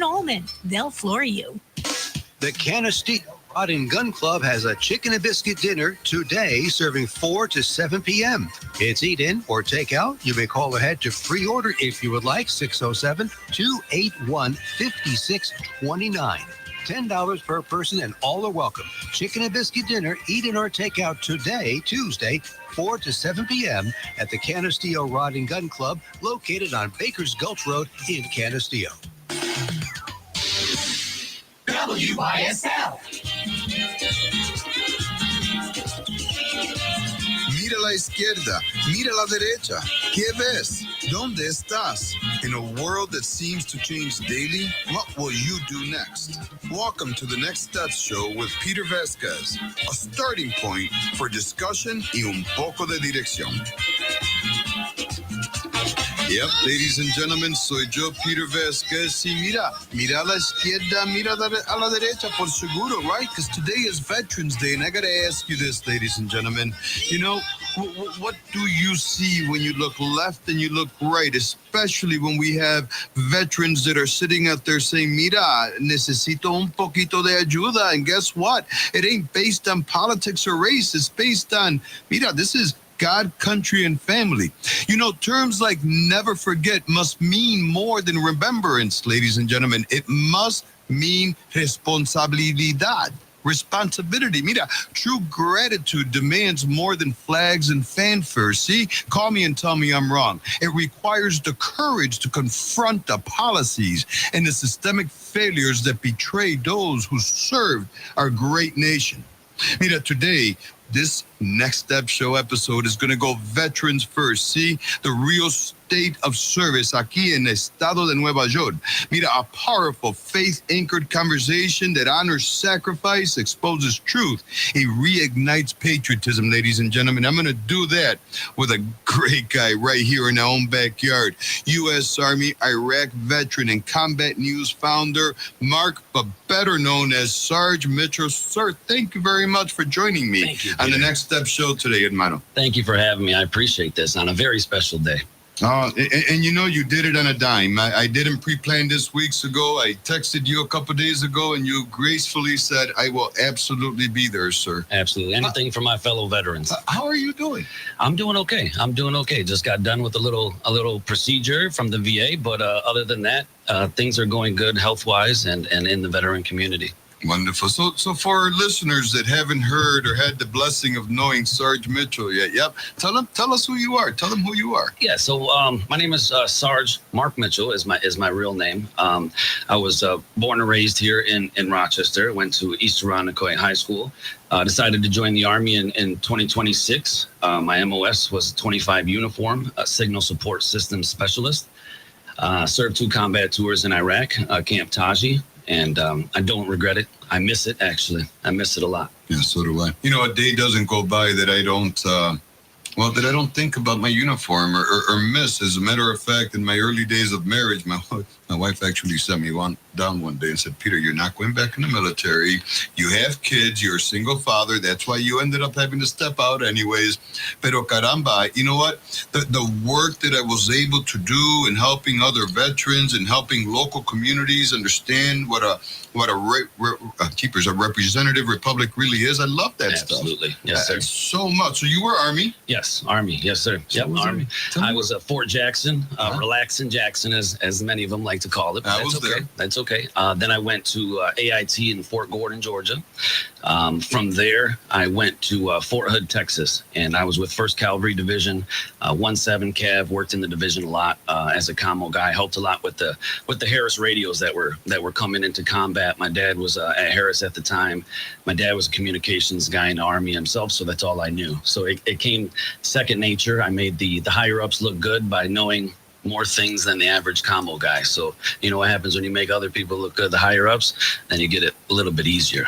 almond. They'll floor you. The Canastino Rod and Gun Club has a chicken and biscuit dinner today, serving 4 to 7 p.m. It's eat-in or take-out. You may call ahead to pre-order if you would like, 607-281-5629. $10 per person and all are welcome. Chicken and biscuit dinner, eat-in or take-out today, Tuesday, 4 to 7 p.m. at the Canastino Rod and Gun Club, located on Baker's Gulch Road in Canastino. WYSL. Mira la izquierda, mira la derecha. ¿Qué ves? ¿Dónde estás? In a world that seems to change daily, what will you do next? Welcome to the Next Steps Show with Peter Vasquez, a starting point for discussion y un poco de dirección. Yep, ladies and gentlemen, soy yo, Peter Vasquez. Sí, mira a la izquierda, mira a la derecha, por seguro, right? Because today is Veterans Day, and I got to ask you this, ladies and gentlemen. You know, what do you see when you look left and you look right, especially when we have veterans that are sitting out there saying, mira, necesito un poquito de ayuda, and guess what? It ain't based on politics or race. It's based on, mira, this is God, country, and family. You know, terms like never forget must mean more than remembrance, ladies and gentlemen. It must mean responsabilidad, responsibility. Mira, true gratitude demands more than flags and fanfare. See, call me and tell me I'm wrong. It requires the courage to confront the policies and the systemic failures that betray those who served our great nation. Mira, today, this Next Step Show episode is going to go veterans first. See, the real state of service aquí en Estado de Nueva York. Mira, a powerful faith-anchored conversation that honors sacrifice, exposes truth. It reignites patriotism, ladies and gentlemen. I'm going to do that with a great guy right here in our own backyard. U.S. Army Iraq veteran and Combat News founder, Mark, but better known as Sarge Mitchell. Sir, thank you very much for joining me on the Next Step Show today, hermano. Thank you for having me. I appreciate this on a very special day. And you know, you did it on a dime. I didn't pre-plan this weeks ago. I texted you a couple days ago, and you gracefully said, I will absolutely be there, sir. Absolutely. Anything for my fellow veterans. How are you doing? I'm doing okay. Just got done with a little procedure from the VA, but other than that, things are going good health-wise and in the veteran community. Wonderful. So for our listeners that haven't heard or had the blessing of knowing Sarge Mitchell yet, tell us who you are. Tell them who you are. Yeah. So my name is Sarge Mark Mitchell is my real name. I was born and raised here in Rochester. Went to East Arundecoy High School. Decided to join the Army in 2026. My MOS was 25 uniform, a signal support systems specialist. Served 2 combat tours in Iraq, Camp Taji. And I don't regret it. I miss it, actually. I miss it a lot. Yeah, so do I. You know, a day doesn't go by that I don't think about my uniform or miss. As a matter of fact, in my early days of marriage, my wife actually sent me down one day and said, Peter, you're not going back in the military. You have kids. You're a single father. That's why you ended up having to step out anyways. Pero caramba, you know what? The work that I was able to do in helping other veterans and helping local communities understand what a representative republic really is. I love that stuff. Absolutely. Yes, sir. So much. So you were Army? Yes, Army. Yes, sir. Yep, Army. I was at Fort Jackson, relaxing Jackson, as many of them like to call it. But that's okay. There. That's okay. Then I went to AIT in Fort Gordon, Georgia. From there, I went to Fort Hood, Texas, and I was with 1st Cavalry Division, 17 Cav. Worked in the division a lot as a commo guy. Helped a lot with the Harris radios that were coming into combat. My dad was at Harris at the time. My dad was a communications guy in the Army himself, so that's all I knew. So it came second nature. I made the higher ups look good by knowing more things than the average combo guy. So you know what happens when you make other people look good, the higher ups, then you get it a little bit easier.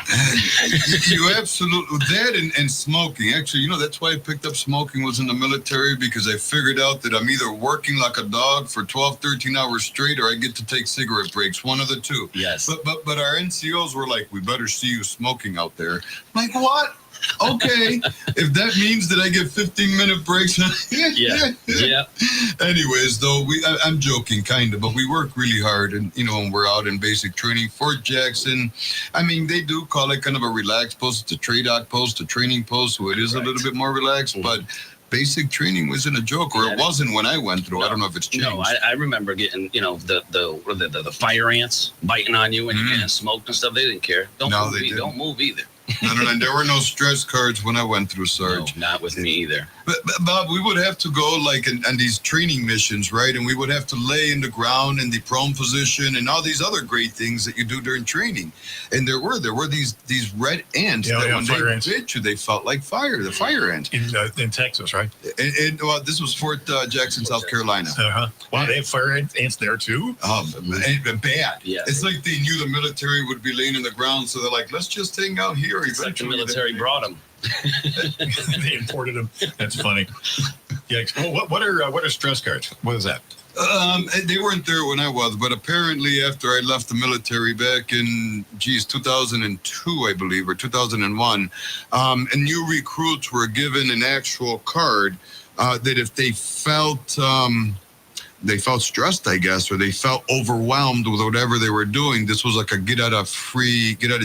You absolutely, that and smoking. Actually, you know, that's why I picked up smoking was in the military, because I figured out that I'm either working like a dog for 12, 13 hours straight, or I get to take cigarette breaks, one of the two. Yes. But our NCOs were like, we better see you smoking out there. I'm like, what? Okay, if that means that I get 15-minute breaks. Yeah. Anyways, though, I'm joking, kind of, but we work really hard, and when we're out in basic training. Fort Jackson, I mean, they do call it kind of a relaxed post. It's a TRADOC post, a training post, so it is a little bit more relaxed, but basic training wasn't a joke, or it wasn't when I went through. I don't know if it's changed. No, I remember getting, the fire ants biting on you and you're getting smoked and stuff. They didn't care. Don't move either. No, there were no stress cards when I went through, Sarge. No, not with me either. But Bob, we would have to go like on these training missions, right? And we would have to lay in the ground in the prone position and all these other great things that you do during training. And there were these red ants that when they bit you, they felt like fire. The fire ants in Texas, right? And well, this was Fort Jackson, South Carolina. Wow, they have fire ants there too. Bad. Yeah. It's like they knew the military would be laying in the ground, so they're like, let's just hang out here. It's like the military brought them. They imported them. That's funny. Yeah. Well, what are stress cards? What is that? They weren't there when I was, but apparently after I left the military back in 2002, I believe, or 2001, and new recruits were given an actual card that if they felt stressed, I guess, or they felt overwhelmed with whatever they were doing. This was like a get out of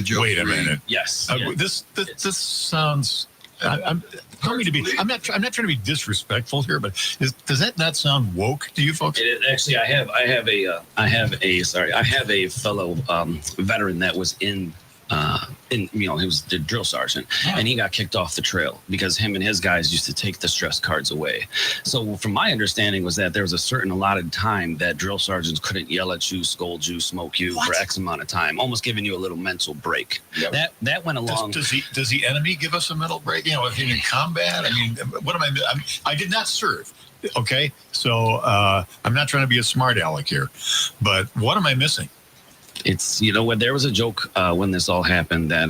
jail. Wait a minute. Yes. This sounds. I'm not trying to be disrespectful here, but does that not sound woke to you folks? Actually, I have a fellow veteran that was he was the drill sergeant, and he got kicked off the trail because him and his guys used to take the stress cards away. So from my understanding was that there was a certain allotted time that drill sergeants couldn't yell at you, scold you, smoke you for X amount of time, almost giving you a little mental break. Yep. That went along. Does the enemy give us a mental break? If you're in combat, I mean, what am I did not serve. Okay, so I'm not trying to be a smart aleck here, but what am I missing? It's, there was a joke when this all happened that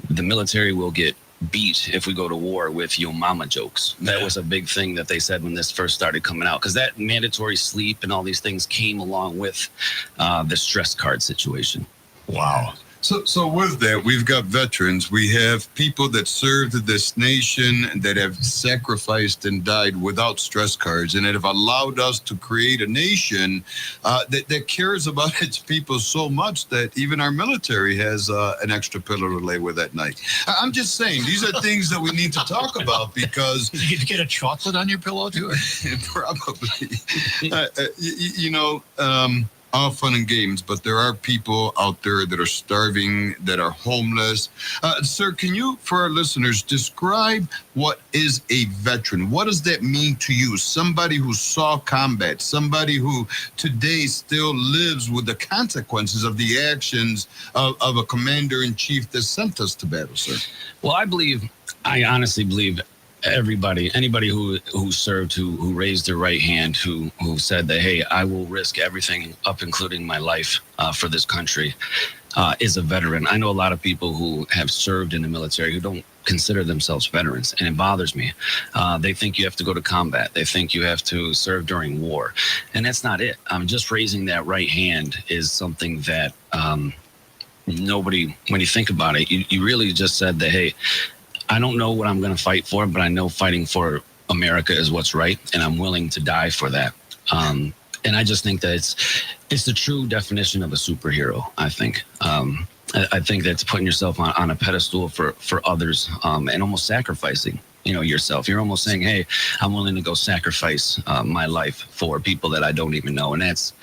the military will get beat if we go to war with yo mama jokes. That was a big thing that they said when this first started coming out, because that mandatory sleep and all these things came along with the stress card situation. Wow. So with that, we've got veterans. We have people that served this nation that have sacrificed and died without stress cards, and that have allowed us to create a nation that cares about its people so much that even our military has an extra pillow to lay with at night. I'm just saying, these are things that we need to talk about because... Did you get a chocolate on your pillow too? Probably. All fun and games, but there are people out there that are starving, that are homeless. Sir, can you, for our listeners, describe what is a veteran? What does that mean to you? Somebody who saw combat, somebody who today still lives with the consequences of the actions of a commander-in-chief that sent us to battle, sir. Well, I honestly believe anybody who served, who raised their right hand, who said that, hey, I will risk everything up including my life for this country, is a veteran. I know a lot of people who have served in the military who don't consider themselves veterans, and it bothers me. They think you have to go to combat. They think you have to serve during war, and that's not it. Just raising that right hand is something that nobody, when you think about it, you really just said that, hey, I don't know what I'm going to fight for, but I know fighting for America is what's right, and I'm willing to die for that. And I just think that it's the true definition of a superhero, I think. I think that's putting yourself on a pedestal for others and almost sacrificing yourself. You're almost saying, hey, I'm willing to go sacrifice my life for people that I don't even know. And it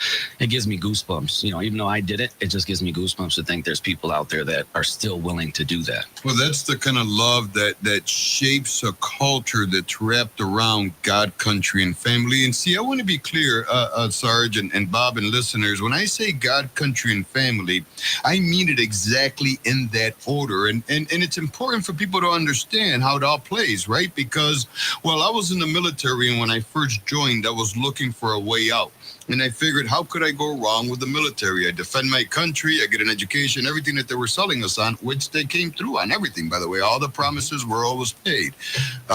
gives me goosebumps. Even though I did it, it just gives me goosebumps to think there's people out there that are still willing to do that. Well, that's the kind of love that shapes a culture that's wrapped around God, country, and family. And see, I want to be clear, Sarge and Bob and listeners, when I say God, country, and family, I mean it exactly in that order. And it's important for people to understand how it all plays, right? Because, well, I was in the military, and when I first joined, I was looking for a way out. And I figured, how could I go wrong with the military? I defend my country, I get an education, everything that they were selling us on, which they came through on everything, by the way. All the promises were always paid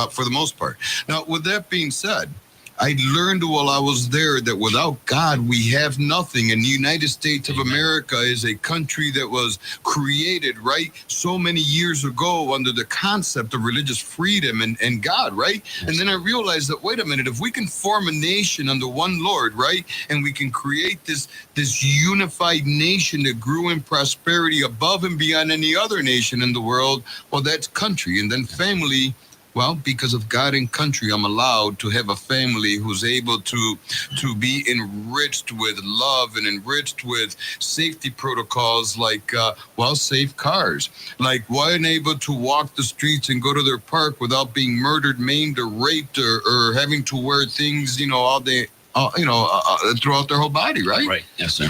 for the most part. Now, with that being said, I learned while I was there that without God, we have nothing. And the United States of America is a country that was created, right, so many years ago under the concept of religious freedom and God, right? And then I realized that, wait a minute, if we can form a nation under one Lord, right, and we can create this unified nation that grew in prosperity above and beyond any other nation in the world, well, that's country. And then family. Well, because of God and country, I'm allowed to have a family who's able to be enriched with love and enriched with safety protocols like, safe cars. Like, one able to walk the streets and go to their park without being murdered, maimed, or raped, or having to wear things, all day, throughout their whole body, right? Right. Yes, sir.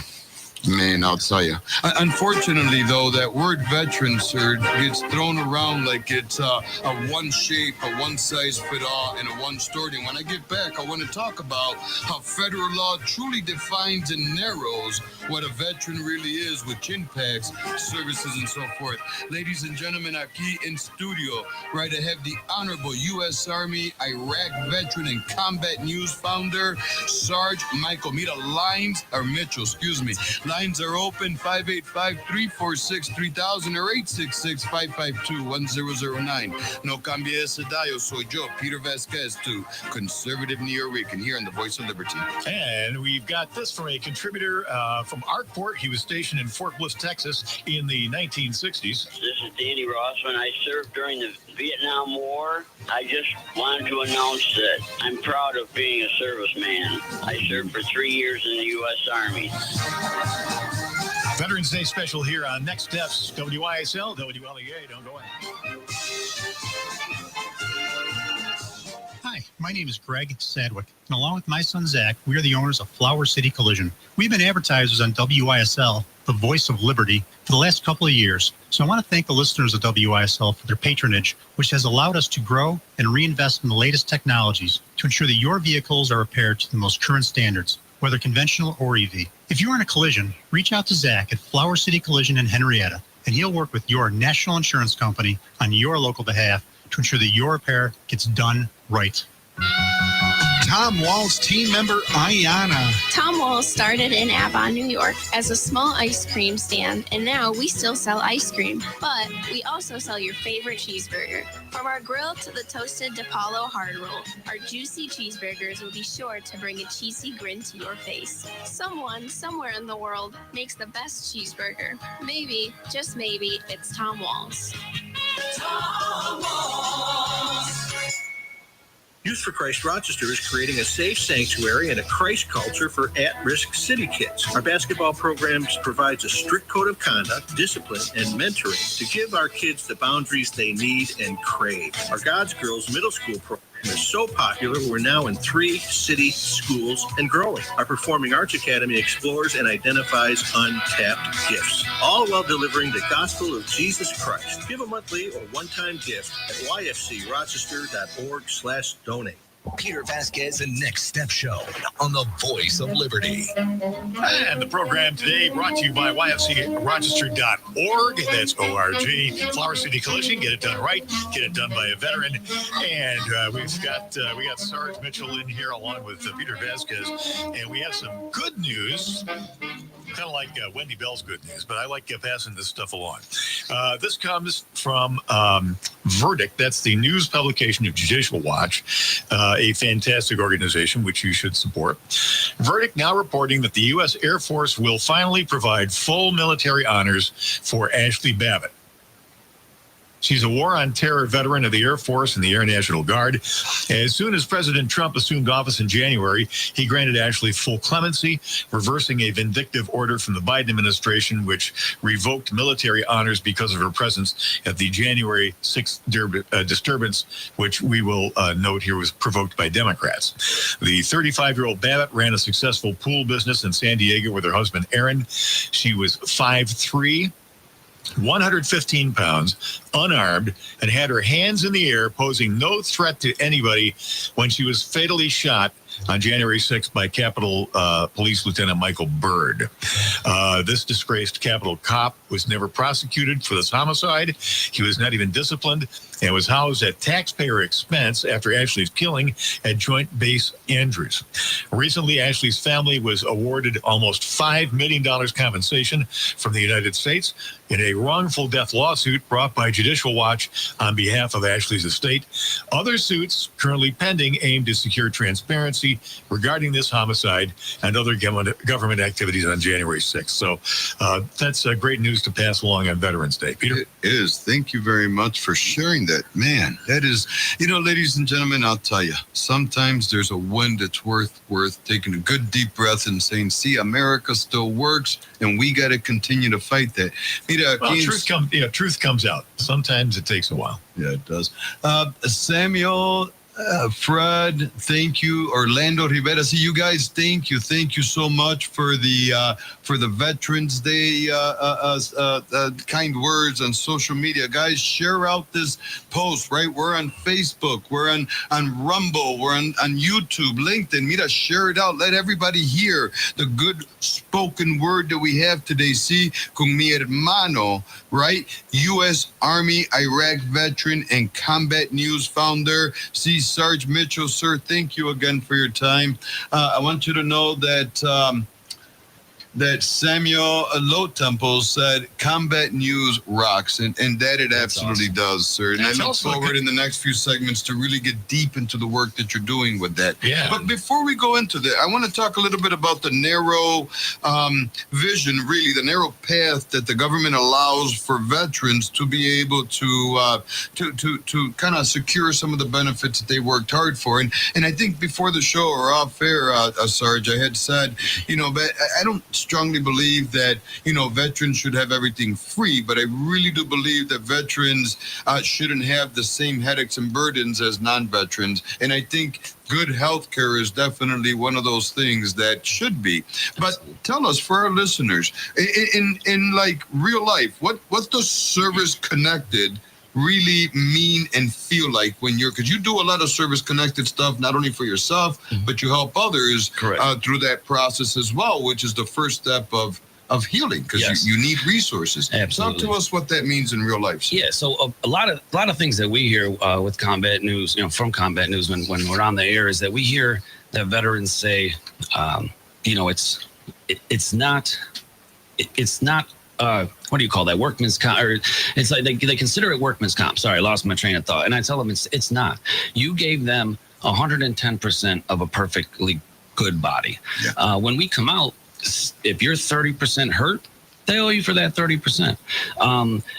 Man, I'll tell you. Unfortunately, though, that word veteran, sir, gets thrown around like it's a one shape, a one size fit all, and a one story. And when I get back, I want to talk about how federal law truly defines and narrows what a veteran really is, which impacts services and so forth. Ladies and gentlemen, aquí in studio, right, I have the Honorable U.S. Army Iraq veteran and combat news founder, Sarge Mitchell, excuse me. Lines are open, 585-346-3000 or 866-552-1009. No cambie ese dial. Soy yo, Peter Vasquez, to Conservative Neo Rican here on the Voice of Liberty. And we've got this from a contributor from Arkport. He was stationed in Fort Bliss, Texas in the 1960s. This is Danny Ross. When I served during the Vietnam War, I just wanted to announce that I'm proud of being a serviceman. I served for 3 years in the U.S. Army. Veterans Day special here on Next Steps, WYSL, WLEA. Don't go away. Hi, my name is Greg Sadwick, and along with my son Zach, we are the owners of Flower City Collision. We've been advertisers on WYSL, the Voice of Liberty, for the last couple of years. So I want to thank the listeners of WYSL for their patronage, which has allowed us to grow and reinvest in the latest technologies to ensure that your vehicles are repaired to the most current standards, whether conventional or EV. If you're in a collision, reach out to Zach at Flower City Collision in Henrietta, and he'll work with your national insurance company on your local behalf to ensure that your repair gets done right. Tom Wall's team member, Ayana. Tom Wall started in Avon, New York as a small ice cream stand, and now we still sell ice cream. But we also sell your favorite cheeseburger. From our grill to the toasted DePaulo hard roll, our juicy cheeseburgers will be sure to bring a cheesy grin to your face. Someone, somewhere in the world, makes the best cheeseburger. Maybe, just maybe, it's Tom Wall's. Tom Wall's. Youth for Christ Rochester is creating a safe sanctuary and a Christ culture for at-risk city kids. Our basketball programs provides a strict code of conduct, discipline, and mentoring to give our kids the boundaries they need and crave. Our God's Girls middle school program is so popular, we're now in 3 city schools and growing. Our Performing Arts Academy explores and identifies untapped gifts, all while delivering the gospel of Jesus Christ. Give a monthly or one-time gift at yfcrochester.org/donate. Peter Vasquez and Next Step Show on the Voice of Liberty. And the program today brought to you by YFCRochester.org. That's O-R-G. Flower City Collision. Get it done right. Get it done by a veteran. And we got Sarge Mitchell in here along with Peter Vasquez. And we have some good news. Kind of like Wendy Bell's good news, but I like passing this stuff along. This comes from Verdict. That's the news publication of Judicial Watch, a fantastic organization which you should support. Verdict now reporting that the U.S. Air Force will finally provide full military honors for Ashley Babbitt. She's a war on terror veteran of the Air Force and the Air National Guard. As soon as President Trump assumed office in January, he granted Ashley full clemency, reversing a vindictive order from the Biden administration, which revoked military honors because of her presence at the January 6th disturbance, which we will note here was provoked by Democrats. The 35-year-old Babbitt ran a successful pool business in San Diego with her husband, Aaron. She was 5'3", 115 pounds, unarmed, and had her hands in the air, posing no threat to anybody when she was fatally shot on January 6th by Capitol Police Lieutenant Michael Byrd. This disgraced Capitol cop was never prosecuted for this homicide. He was not even disciplined and was housed at taxpayer expense after Ashley's killing at Joint Base Andrews. Recently, Ashley's family was awarded almost $5 million compensation from the United States in a wrongful death lawsuit brought by Judicial Watch on behalf of Ashley's estate. Other suits currently pending aim to secure transparency regarding this homicide and other government activities on January 6th. So that's great news to pass along on Veterans Day. Peter? It is. Thank you very much for sharing that. Man, that is, ladies and gentlemen, I'll tell you, sometimes there's a win that's worth taking a good deep breath and saying, see, America still works, and we got to continue to fight that. Truth comes out. Sometimes it takes a while. Yeah, it does. Samuel, Fred, thank you. Orlando Rivera, see you guys. Thank you so much for the Veterans Day kind words on social media, guys. Share out this post. Right, we're on Facebook, we're on Rumble, we're on YouTube, LinkedIn. Mira, share it out. Let everybody hear the good spoken word that we have today. See, con mi hermano, right? U.S. Army Iraq veteran and Combat News founder. See, Sarge Mitchell, sir, thank you again for your time. I want you to know that that Samuel Low Temple said Combat News rocks, and that it absolutely does, sir. And I look forward in the next few segments to really get deep into the work that you're doing with that. Yeah. But before we go into that, I want to talk a little bit about the narrow vision, really, the narrow path that the government allows for veterans to be able to kind of secure some of the benefits that they worked hard for. And I think before the show or off air, Sarge, I had said, but I don't strongly believe that, veterans should have everything free, but I really do believe that veterans shouldn't have the same headaches and burdens as non-veterans. And I think good health care is definitely one of those things that should be. But tell us, for our listeners, in like real life, what does service connected really mean and feel like when because you do a lot of service connected stuff, not only for yourself, but you help others through that process as well, which is the first step of healing, because you need resources. Absolutely. Talk to us what that means in real life. Yeah, so a lot of things that we hear with Combat News, from Combat News when we're on the air, is that we hear that veterans say, it's not what do you call that? Workman's comp, or it's like they consider it workman's comp. Sorry, I lost my train of thought. And I tell them it's not. You gave them 110% of a perfectly good body. Yeah. When we come out, if you're 30% hurt, they owe you for that 30%.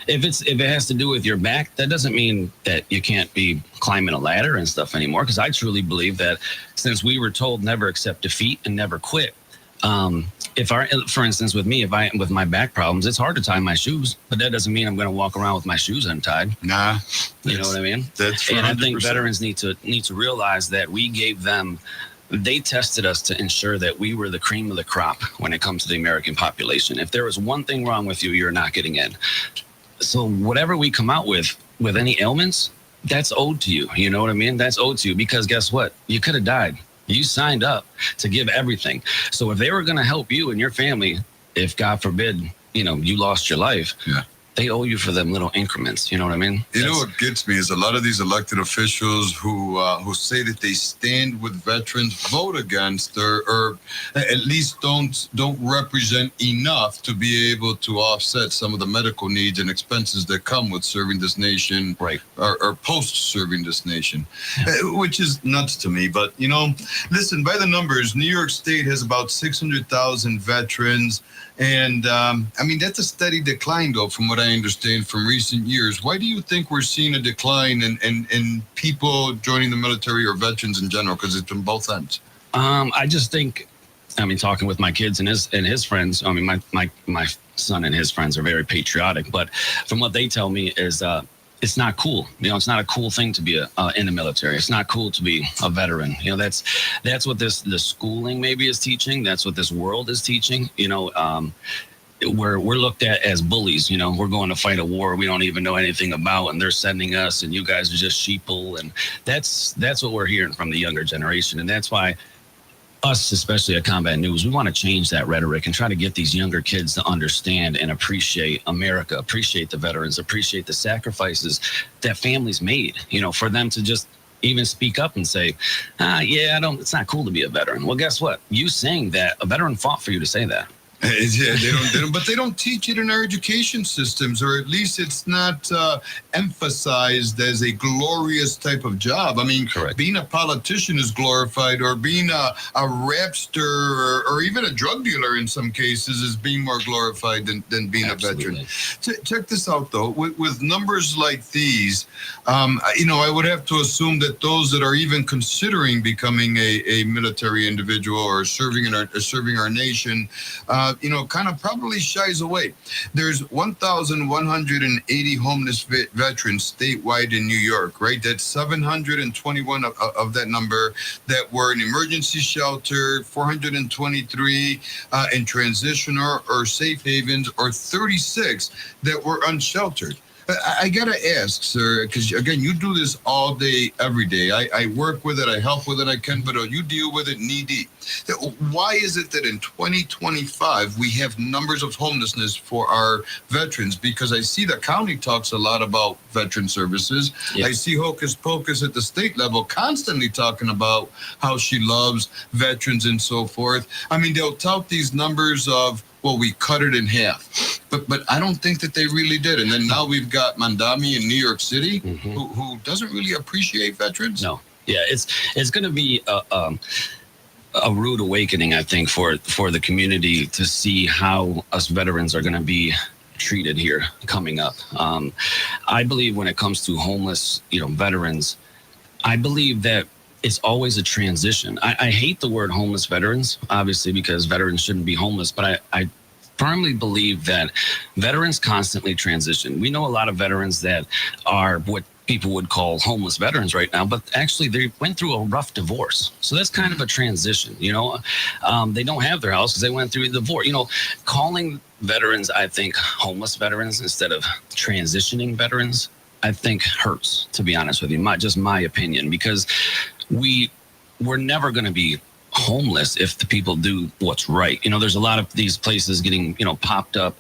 If it has to do with your back, that doesn't mean that you can't be climbing a ladder and stuff anymore. Because I truly believe that since we were told never accept defeat and never quit. For instance, with me, with my back problems, it's hard to tie my shoes, but that doesn't mean I'm going to walk around with my shoes untied. Nah, you know what I mean? That's 100%. And I think veterans need to realize that we gave them. They tested us to ensure that we were the cream of the crop when it comes to the American population. If there was one thing wrong with you, you're not getting in. So whatever we come out with any ailments, that's owed to you. You know what I mean? That's owed to you, because guess what? You could have died. You signed up to give everything. So if they were going to help you and your family, if God forbid, you lost your life, they owe you for them little increments. You know what I mean? What gets me is a lot of these elected officials who say that they stand with veterans, vote against, or at least don't represent enough to be able to offset some of the medical needs and expenses that come with serving this nation, right? Or post serving this nation, which is nuts to me. But listen, by the numbers, New York State has about 600,000 veterans. And that's a steady decline, though, from what I understand from recent years. Why do you think we're seeing a decline in people joining the military or veterans in general? Because it's on both ends. I just think, talking with my kids and his friends, my son and his friends are very patriotic. But from what they tell me is it's not cool. It's not a cool thing to be in the military. It's not cool to be a veteran. That's what the schooling maybe is teaching. That's what this world is teaching. We're looked at as bullies. We're going to fight a war we don't even know anything about, and they're sending us, and you guys are just sheeple. And that's what we're hearing from the younger generation. And that's why us, especially at Combat News, we want to change that rhetoric and try to get these younger kids to understand and appreciate America, appreciate the veterans, appreciate the sacrifices that families made, for them to just even speak up and say, it's not cool to be a veteran. Well, guess what? You saying that, a veteran fought for you to say that. Yeah, but they don't teach it in our education systems, or at least it's not emphasized as a glorious type of job. I mean, correct. Being a politician is glorified, or being a rapster or even a drug dealer in some cases is being more glorified than being Absolutely. a veteran. Check this out, though. With numbers like these, I would have to assume that those that are even considering becoming a military individual or serving our nation, kind of probably shies away. There's 1,180 homeless veterans statewide in New York, right? That's 721 of that number that were in emergency shelter, 423 in transition or safe havens, or 36 that were unsheltered. I gotta ask, sir, because again, you do this all day, every day. I work with it, I help with it, I can, but you deal with it knee deep. Why is it that in 2025 we have numbers of homelessness for our veterans? Because I see the county talks a lot about veteran services. Yeah. I see Hocus Pocus at the state level constantly talking about how she loves veterans and so forth. I mean, they'll tout these numbers of, well, we cut it in half. But I don't think that they really did. And then now we've got Mandami in New York City, who doesn't really appreciate veterans. No. Yeah, it's going to be a rude awakening, I think, for the community to see how us veterans are going to be treated here coming up. I believe when it comes to homeless, veterans, I believe that it's always a transition. I hate the word homeless veterans, obviously, because veterans shouldn't be homeless, but I firmly believe that veterans constantly transition. We know a lot of veterans that are what people would call homeless veterans right now, but actually they went through a rough divorce. So that's kind of a transition, they don't have their house because they went through a divorce. Calling veterans, I think, homeless veterans instead of transitioning veterans, I think hurts, to be honest with you. Just my opinion, because we're never going to be homeless if the people do what's right. There's a lot of these places getting, popped up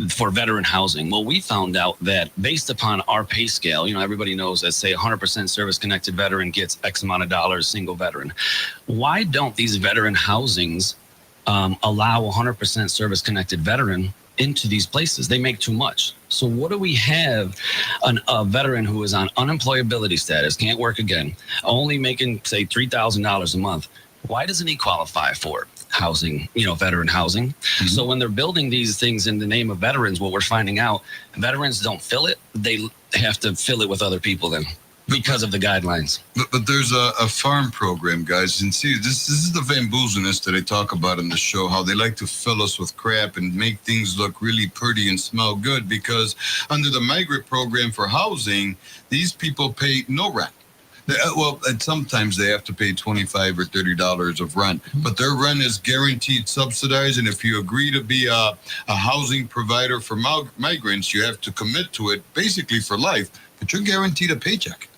for veteran housing. Well, we found out that based upon our pay scale, everybody knows that, say, 100% service-connected veteran gets X amount of dollars, single veteran. Why don't these veteran housings allow 100% service-connected veteran into these places? They make too much. So what do we have? A veteran who is on unemployability status, can't work again, only making, say, $3,000 a month. Why doesn't he qualify for housing, veteran housing? Mm-hmm. So when they're building these things in the name of veterans, what we're finding out, veterans don't fill it. They have to fill it with other people then, because of the guidelines. But there's a farm program, guys. And see, this is the bamboozleness that I talk about in the show, how they like to fill us with crap and make things look really pretty and smell good, because under the migrant program for housing, these people pay no rent. And sometimes they have to pay $25 or $30 of rent, but their rent is guaranteed subsidized. And if you agree to be a housing provider for migrants, you have to commit to it basically for life, but you're guaranteed a paycheck.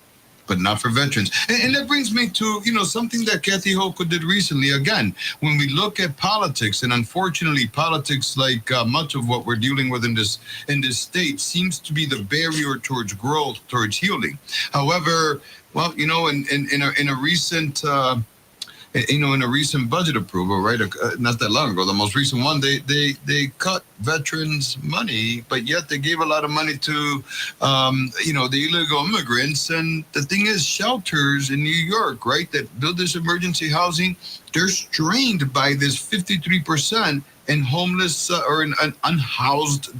But not for veterans. And that brings me to, something that Kathy Hochul did recently. Again, when we look at politics, and unfortunately politics, like much of what we're dealing with in this state, seems to be the barrier towards growth, towards healing. However, well, in a recent in a recent budget approval, right? Not that long ago, the most recent one, they cut veterans money, but yet they gave a lot of money to, the illegal immigrants. And the thing is, shelters in New York, right, that build this emergency housing, they're strained by this 53% in homeless or in unhoused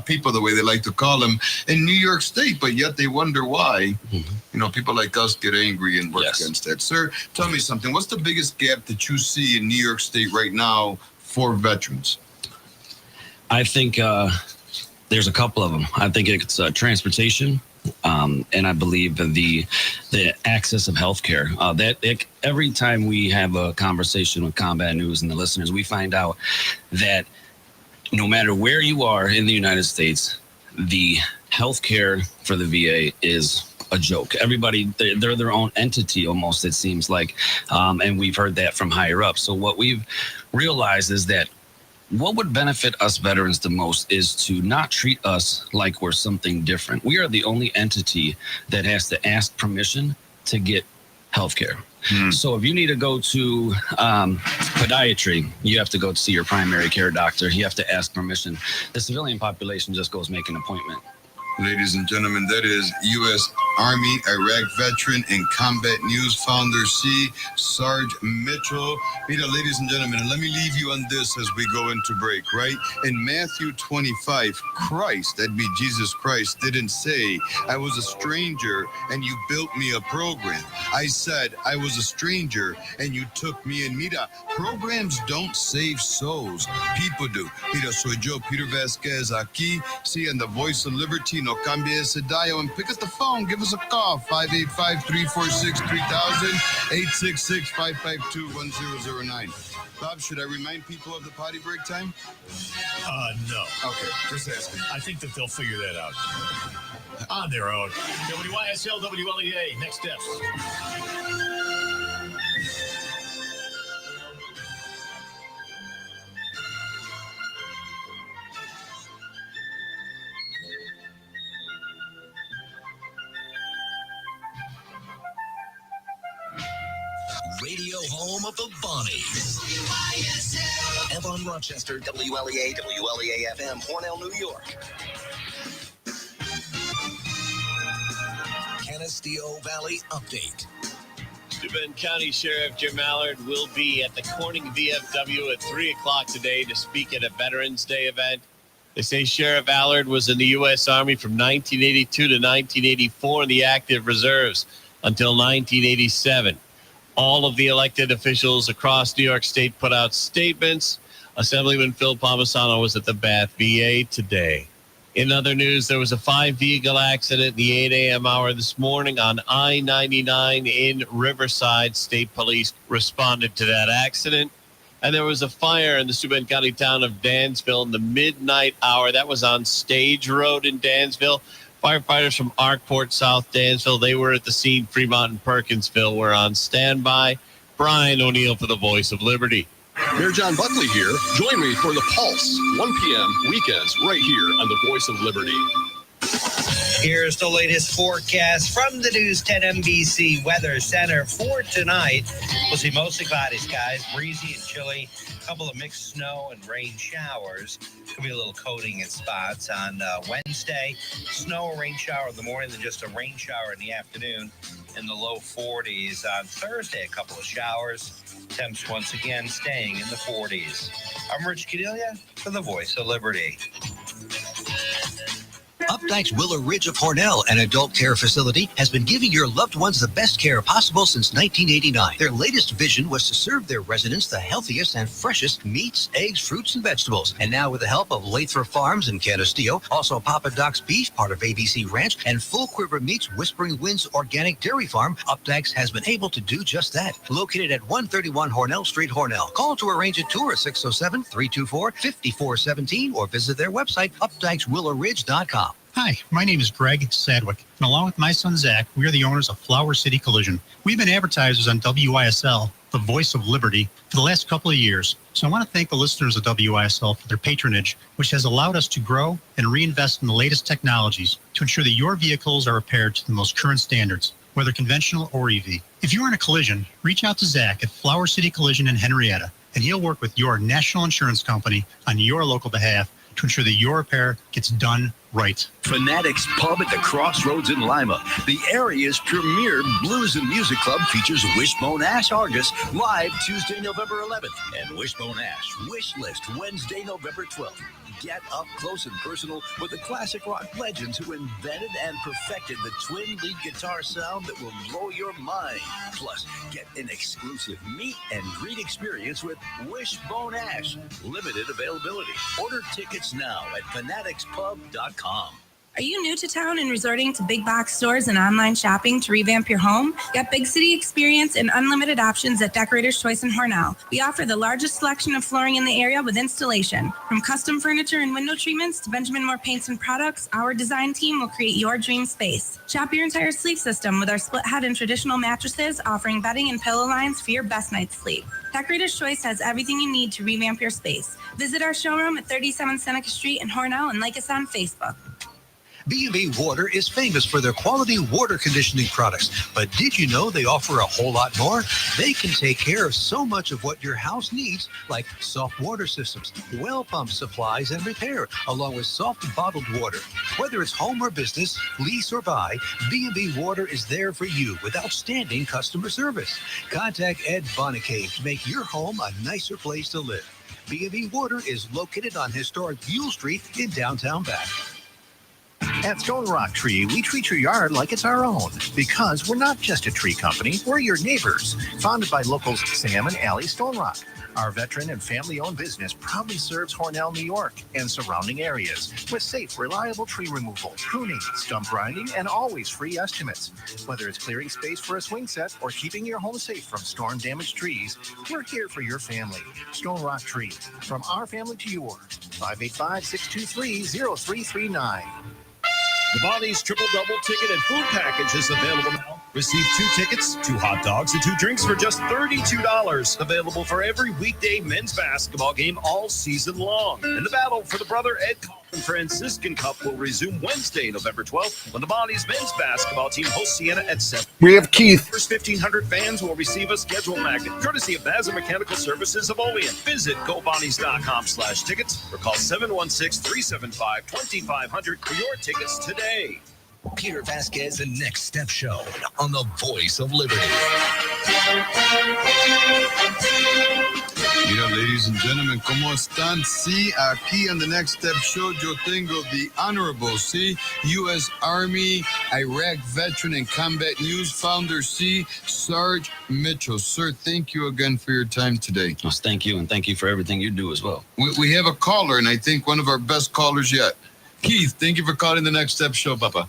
people, the way they like to call them, in New York State, but yet they wonder why, people like us get angry and work against that. Sir, tell me something. What's the biggest gap that you see in New York State right now for veterans? I think there's a couple of them. I think it's transportation. And I believe the access of healthcare. That every time we have a conversation with Combat News and the listeners, we find out that no matter where you are in the United States, the healthcare for the VA is a joke. Everybody, they're their own entity almost, it seems like. And we've heard that from higher up. So what we've realized is that what would benefit us veterans the most is to not treat us like we're something different. We are the only entity that has to ask permission to get healthcare. So if you need to go to podiatry, you have to go to see your primary care doctor. You have to ask permission. The civilian population just goes make an appointment. Ladies and gentlemen, that is U.S. Army Iraq veteran and Combat News founder C. Sarge Mitchell. Mira, ladies and gentlemen, and let me leave you on this as we go into break, right? In Matthew 25, Christ, that'd be Jesus Christ, didn't say, I was a stranger and you built me a program. I said, I was a stranger and you took me in. Mira, programs don't save souls. People do. Mira, soy yo, Peter Vasquez, aquí, sí, and the voice of liberty. No cambie ese dial and pick up the phone. Give us a call. 585-346-3000, 866-552-1009. Bob, should I remind people of the potty break time? No. Okay, just asking. I think that they'll figure that out on their own. WYSL, WLEA, next steps. Radio home of the Bonnies. WYSL. Avon, Rochester, WLEA, WLEA FM, Hornell, New York. Canisteo Valley Update. Steuben County Sheriff Jim Allard will be at the Corning VFW at 3 o'clock today to speak at a Veterans Day event. They say Sheriff Allard was in the U.S. Army from 1982 to 1984 in the active reserves until 1987. All of the elected officials across New York State put out statements. Assemblyman Phil Palmisano was at the Bath VA today. In other news, there was a 5-vehicle accident in the 8 a.m. hour this morning on I-99 in Riverside. State police responded to that accident. And there was a fire in the Steuben County town of Dansville in the midnight hour. That was on Stage Road in Dansville. Firefighters from Arkport, South Dansville, they were at the scene. Fremont and Perkinsville were on standby. Brian O'Neill for the Voice of Liberty. Mayor John Buckley here. Join me for The Pulse, 1 p.m. weekends, right here on the Voice of Liberty. Here's the latest forecast from the News 10 NBC Weather Center for tonight. We'll see mostly cloudy skies, breezy and chilly. A couple of mixed snow and rain showers. Could be a little coating in spots on Wednesday. Snow or rain shower in the morning, then just a rain shower in the afternoon. In the low 40s on Thursday, a couple of showers. Temps once again staying in the 40s. I'm Rich Cadelia for the Voice of Liberty. Updike's Willow Ridge of Hornell, an adult care facility, has been giving your loved ones the best care possible since 1989. Their latest vision was to serve their residents the healthiest and freshest meats, eggs, fruits, and vegetables. And now with the help of Lathrop Farms in Canisteo, also Papa Doc's Beef, part of ABC Ranch, and Full Quiver Meats, Whispering Winds Organic Dairy Farm, Updike's has been able to do just that. Located at 131 Hornell Street, Hornell. Call to arrange a tour at 607-324-5417 or visit their website, updikeswillowridge.com. Hi, my name is Greg Sadwick, and along with my son Zach, we are the owners of Flower City Collision. We've been advertisers on WYSL, the Voice of Liberty, for the last couple of years. So I want to thank the listeners of WYSL for their patronage, which has allowed us to grow and reinvest in the latest technologies to ensure that your vehicles are repaired to the most current standards, whether conventional or EV. If you're in a collision, reach out to Zach at Flower City Collision in Henrietta, and he'll work with your national insurance company on your local behalf to ensure that your repair gets done right. Fanatics Pub at the Crossroads in Lima, the area's premier blues and music club, features Wishbone Ash Argus live Tuesday, November 11th, and Wishbone Ash Wish List Wednesday, November 12th. Get up close and personal with the classic rock legends who invented and perfected the twin lead guitar sound that will blow your mind. Plus, get an exclusive meet and greet experience with Wishbone Ash. Limited availability. Order tickets now at fanaticspub.com. Are you new to town and resorting to big box stores and online shopping to revamp your home? Get big city experience and unlimited options at Decorator's Choice in Hornell. We offer the largest selection of flooring in the area with installation. From custom furniture and window treatments to Benjamin Moore paints and products, our design team will create your dream space. Shop your entire sleep system with our split head and traditional mattresses, offering bedding and pillow lines for your best night's sleep. Decorator's Choice has everything you need to revamp your space. Visit our showroom at 37 Seneca Street in Hornell and like us on Facebook. B&B Water is famous for their quality water conditioning products, but did you know they offer a whole lot more? They can take care of so much of what your house needs, like soft water systems, well pump supplies and repair, along with soft bottled water. Whether it's home or business, lease or buy, B&B Water is there for you with outstanding customer service. Contact Ed Bonnecave to make your home a nicer place to live. B&B Water is located on historic Buell Street in downtown Bath. At Stone Rock Tree, we treat your yard like it's our own because we're not just a tree company, we're your neighbors. Founded by locals Sam and Allie Stone Rock. Our veteran and family-owned business proudly serves Hornell, New York and surrounding areas with safe, reliable tree removal, pruning, stump grinding, and always free estimates. Whether it's clearing space for a swing set or keeping your home safe from storm-damaged trees, we're here for your family. Stone Rock Tree, from our family to yours. 585-623-0339. The Bonnie's triple-double ticket and food package is available now. Receive 2 tickets, 2 hot dogs, and 2 drinks for just $32. Available for every weekday men's basketball game all season long. And the battle for the Brother Ed Coffin Franciscan Cup will resume Wednesday, November 12th, when the Bonnie's men's basketball team hosts Siena at 7. We have Keith. First 1,500 fans will receive a schedule magnet, courtesy of Bazza Mechanical Services of Olean. Visit GoBonnies.com/tickets or call 716-375-2500 for your tickets today. Peter Vasquez and Next Step Show on the Voice of Liberty. Mira, ladies and gentlemen, ¿cómo están? Sí, aquí on the Next Step Show, yo tengo the Honorable, sí, U.S. Army, Iraq veteran and combat news founder, sí, Sarge Mitchell. Sir, thank you again for your time today. Yes, thank you, and thank you for everything you do as well. We have a caller, and I think one of our best callers yet. Keith, thank you for calling the Next Step Show, Papa.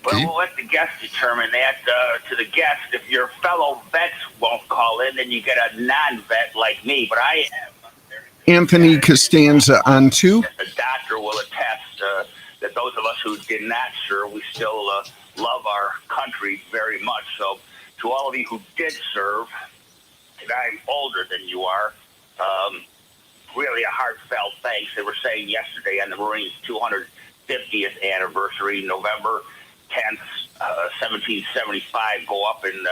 Well, we'll let the guest determine that. To the guest, if your fellow vets won't call in, then you get a non-vet like me. But I am. Anthony Costanza on 2. The doctor will attest that those of us who did not serve, we still love our country very much. So to all of you who did serve, and I'm older than you are, really a heartfelt thanks. They were saying yesterday on the Marines' 250th anniversary, November 10th, 1775, go up and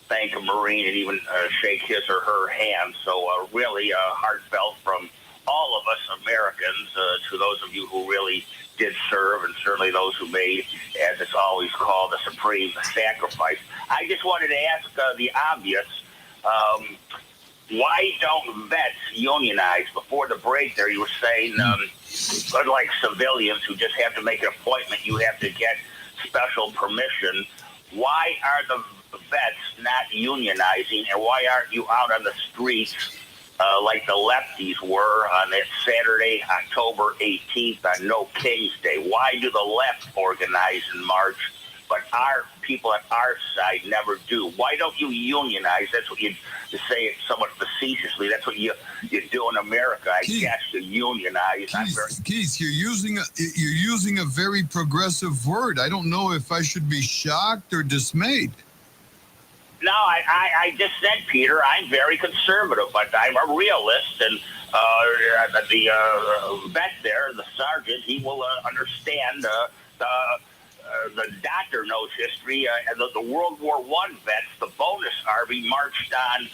thank a Marine and even shake his or her hand. So really heartfelt from all of us Americans to those of you who really did serve, and certainly those who made, as it's always called, a supreme sacrifice. I just wanted to ask the obvious, why don't vets unionize? Before the break there, you were saying, unlike civilians who just have to make an appointment, you have to get special permission. Why are the vets not unionizing, and why aren't you out on the streets like the lefties were on that Saturday, October 18th on No King's Day? Why do the left organize and march, but our people at our side never do? Why don't you unionize? That's what you, to say it somewhat facetiously, that's what you do in America, I guess, you unionize. Keith, you're using a very progressive word. I don't know if I should be shocked or dismayed. No, I just said, Peter, I'm very conservative, but I'm a realist, and the vet there, the sergeant, he will understand the doctor knows history. The World War I vets, the bonus army, marched on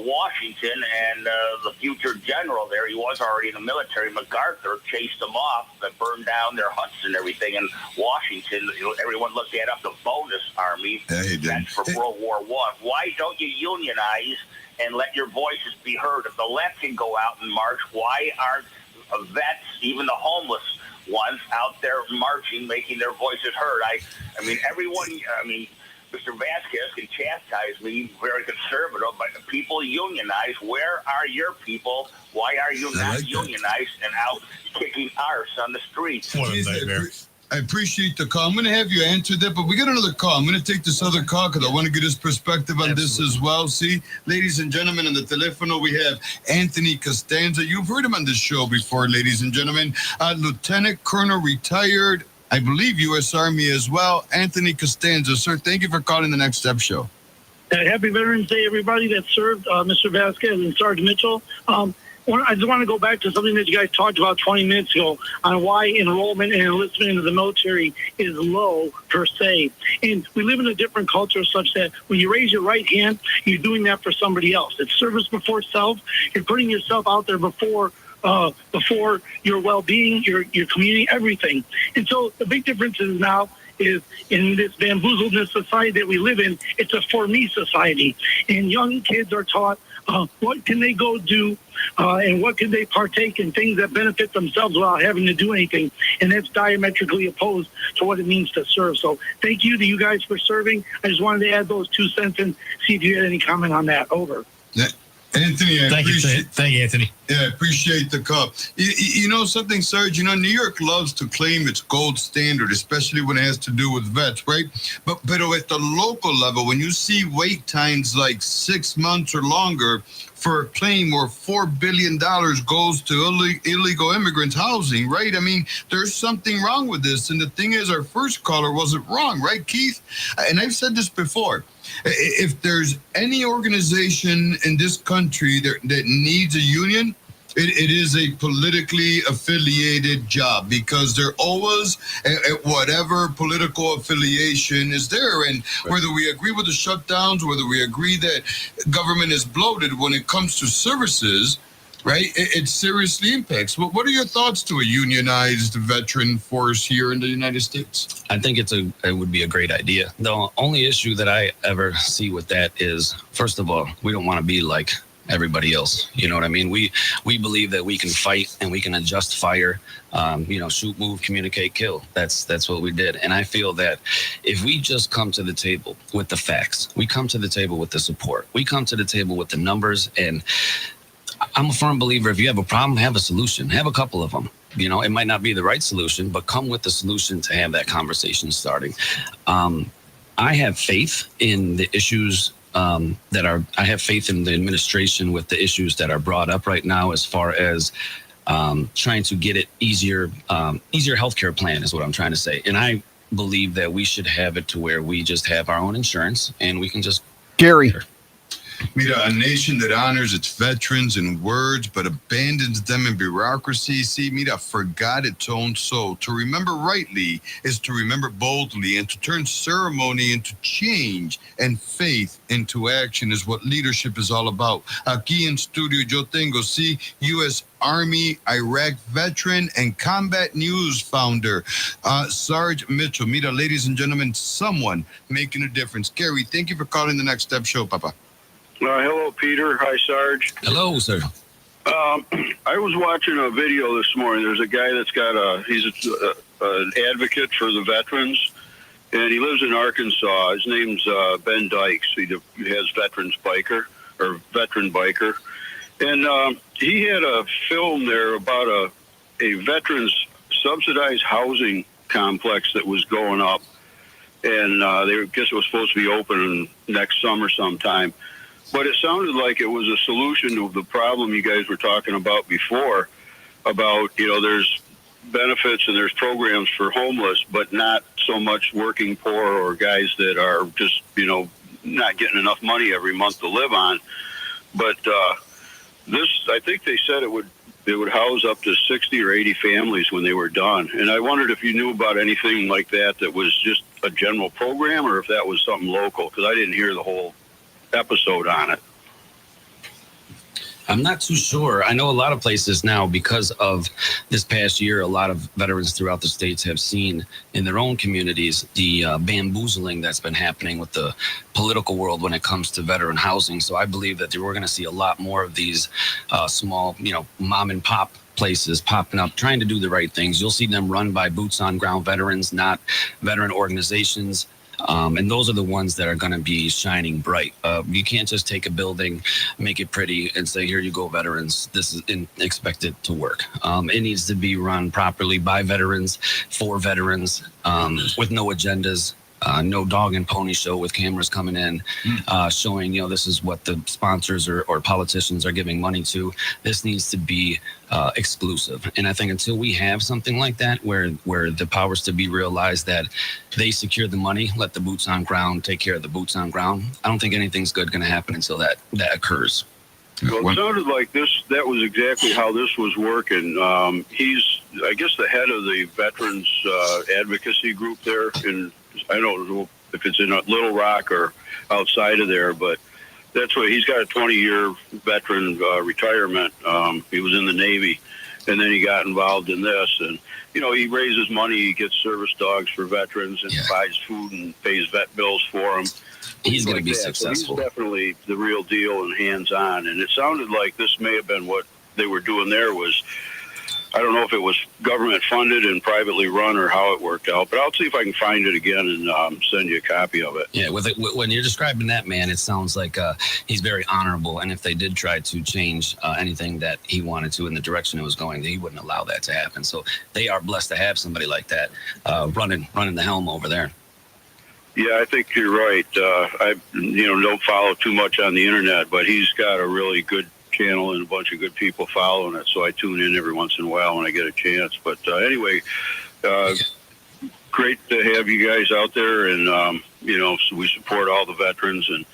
Washington, and the future general there, he was already in the military, MacArthur, chased them off, burned down their huts and everything in Washington. Everyone looked at up the bonus army. That's for World War I. Why don't you unionize and let your voices be heard? If the left can go out and march, why aren't vets, even the homeless ones, out there marching, making their voices heard? I mean, everyone, Mr. Vasquez can chastise me, very conservative, but people unionize. Where are your people? Why are you not unionized and out kicking arse on the streets? What a nightmare. I appreciate the call. I'm going to have you answer that, but we got another call. I'm going to take this other call because I want to get his perspective on this as well. See, ladies and gentlemen, on the telephone, we have Anthony Costanza. You've heard him on this show before, ladies and gentlemen. Lieutenant Colonel retired, I believe, U.S. Army as well. Anthony Costanza, sir, thank you for calling the Next Step Show. Happy Veterans Day, everybody that served, Mr. Vasquez and Sarge Mitchell. I just want to go back to something that you guys talked about 20 minutes ago on why enrollment and enlistment into the military is low per se. And we live in a different culture such that when you raise your right hand, you're doing that for somebody else. It's service before self. You're putting yourself out there before your well-being, your community, everything. And so the big difference is now is in this bamboozledness society that we live in, it's a for me society. And young kids are taught what can they go do and what can they partake in things that benefit themselves without having to do anything. And that's diametrically opposed to what it means to serve. So thank you to you guys for serving. I just wanted to add those 2 cents and see if you had any comment on that. Over. Yeah. Anthony, Thank you, Anthony. Yeah, I appreciate the call. You know something, Sarge? You know, New York loves to claim its gold standard, especially when it has to do with vets, right? But at the local level, when you see wait times like 6 months or longer for a claim where $4 billion goes to illegal immigrants housing, right? I mean, there's something wrong with this. And the thing is, our first caller wasn't wrong, right, Keith? And I've said this before. If there's any organization in this country that needs a union, it is a politically affiliated job because they're always at whatever political affiliation is there. And whether we agree with the shutdowns, whether we agree that government is bloated when it comes to services, right, it seriously impacts. What are your thoughts to a unionized veteran force here in the United States? I think it would be a great idea. The only issue that I ever see with that is, first of all, we don't want to be like everybody else. You know what I mean? We believe that we can fight and we can adjust fire, shoot, move, communicate, kill. That's what we did. And I feel that if we just come to the table with the facts, we come to the table with the support, we come to the table with the numbers, and I'm a firm believer, if you have a problem, have a solution, have a couple of them. You know, it might not be the right solution, but come with the solution to have that conversation starting. I have faith in the issues I have faith in the administration with the issues that are brought up right now as far as trying to get it easier healthcare plan is what I'm trying to say. And I believe that we should have it to where we just have our own insurance and we can just... Gary. Mira, a nation that honors its veterans in words but abandons them in bureaucracy. See, Mira, forgot its own soul. To remember rightly is to remember boldly, and to turn ceremony into change and faith into action is what leadership is all about. Aquí en studio yo tengo, sí, U.S. Army, Iraq veteran, and Combat News founder, Sarge Mitchell. Mira, ladies and gentlemen, someone making a difference. Gary, thank you for calling the Next Step Show, Papa. Hello, Peter. Hi, Sarge. Hello, sir. I was watching a video this morning. There's a guy that's got he's an advocate for the veterans, and he lives in Arkansas. His name's Ben Dykes. He has Veteran Biker. And he had a film there about a veterans subsidized housing complex that was going up, and I guess it was supposed to be open next summer sometime. But it sounded like it was a solution to the problem you guys were talking about before, about, there's benefits and there's programs for homeless, but not so much working poor or guys that are just, not getting enough money every month to live on. But I think they said it would house up to 60 or 80 families when they were done. And I wondered if you knew about anything like that was just a general program or if that was something local, because I didn't hear the whole episode on it. I'm not too sure. I know a lot of places now, because of this past year, a lot of veterans throughout the states have seen in their own communities the bamboozling that's been happening with the political world when it comes to veteran housing. So I believe that we're going to see a lot more of these small, mom and pop places popping up, trying to do the right things. You'll see them run by boots on ground veterans, not veteran organizations. And those are the ones that are going to be shining bright. You can't just take a building, make it pretty, and say, here you go, veterans. This is expect it to work. It needs to be run properly by veterans, for veterans, with no agendas. No dog and pony show with cameras coming in, showing, this is what the sponsors or politicians are giving money to. This needs to be exclusive. And I think until we have something like that, where the powers to be realize that they secure the money, let the boots on ground take care of the boots on ground, I don't think anything's good going to happen until that occurs. Well, it sounded like that was exactly how this was working. He's, I guess, the head of the veterans advocacy group there in, I don't know if it's in Little Rock or outside of there, but that's what he's got, a 20-year veteran retirement. He was in the Navy, and then he got involved in this. And, he raises money, he gets service dogs for veterans and buys food and pays vet bills for them. He's going to be successful. So he's definitely the real deal and hands-on. And it sounded like this may have been what they were doing there was, I don't know if it was government funded and privately run or how it worked out, but I'll see if I can find it again and send you a copy of it. Yeah, when you're describing that man, it sounds like he's very honorable. And if they did try to change anything that he wanted to in the direction it was going, he wouldn't allow that to happen. So they are blessed to have somebody like that running the helm over there. Yeah, I think you're right. I don't follow too much on the internet, but he's got a really good channel and a bunch of good people following it, so I tune in every once in a while when I get a chance. But anyway, great to have you guys out there, and so we support all the veterans, and